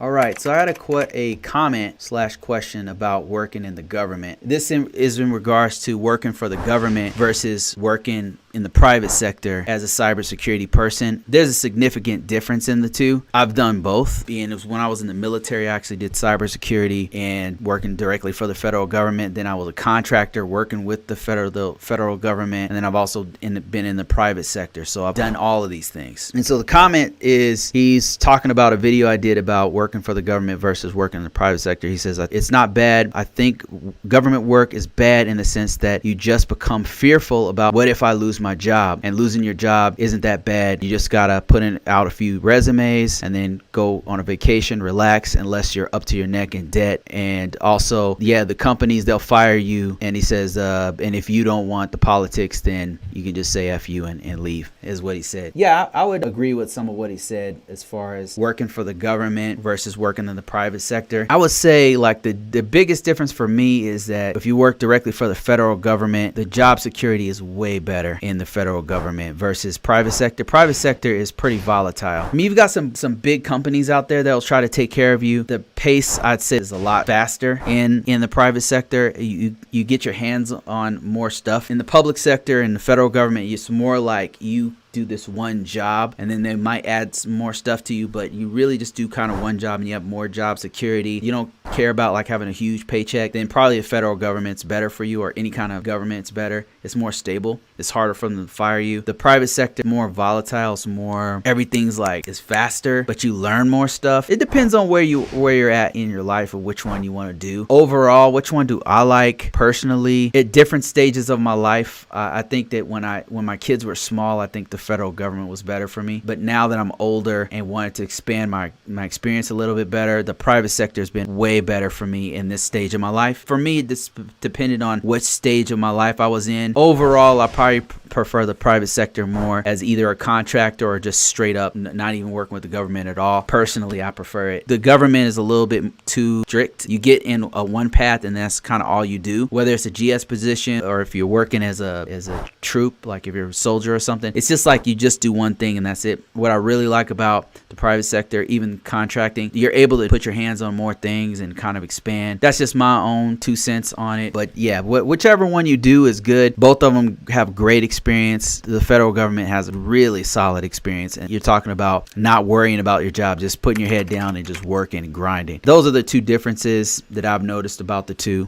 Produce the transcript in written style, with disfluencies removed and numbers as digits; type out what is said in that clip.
All right, so I had a comment/question about working in the government. This is in regards to working for the government versus working in the private sector as a cybersecurity person. There's a significant difference in the two. I've done both. When I was in the military, I actually did cybersecurity and working directly for the federal government. Then I was a contractor working with the federal government. And then I've also been in the private sector. So I've done all of these things. And so the comment is, he's talking about a video I did about working for the government versus working in the private sector. He says, it's not bad. I think government work is bad in the sense that you just become fearful about, what if I lose my job? And losing your job isn't that bad. You just gotta put out a few resumes and then go on a vacation, relax, unless you're up to your neck in debt. And also, the companies, they'll fire you. And he says, and if you don't want the politics, then you can just say F you and leave, is what he said. Yeah, I would agree with some of what he said as far as working for the government versus working in the private sector. I would say like the biggest difference for me is that if you work directly for the federal government, the job security is way better in the federal government versus private sector. Private sector is pretty volatile. I mean, you've got some big companies out there that'll try to take care of you. The pace, I'd say, is a lot faster in the private sector. You get your hands on more stuff. In the public sector and the federal government, it's more like you do this one job and then they might add some more stuff to you, but you really just do kind of one job and you have more job security. You don't care about like having a huge paycheck. Then probably the federal government's better for you, or any kind of government's better. It's more stable. It's harder for them to fire you. The private sector, more volatile. It's more, everything's like, it's faster, but you learn more stuff. It depends on where you're at in your life or which one you want to do. Overall, which one do I like personally? At different stages of my life, I think that when my kids were small, I think the federal government was better for me. But now that I'm older and wanted to expand my experience a little bit better, the private sector has been way better for me in this stage of my life. For me, this depended on which stage of my life I was in. Overall, I probably prefer the private sector more as either a contractor or just straight up not even working with the government at all. Personally, I prefer it. The government is a little bit too strict. You get in a one path and that's kind of all you do. Whether it's a GS position or if you're working as a troop, like if you're a soldier or something, it's just like you just do one thing and that's it. What I really like about the private sector, even contracting, you're able to put your hands on more things and kind of expand. That's just my own 2 cents on it. But yeah, whichever one you do is good. Both of them have great experience. The federal government has a really solid experience, and you're talking about not worrying about your job, just putting your head down and just working and grinding. Those are the two differences that I've noticed about the two.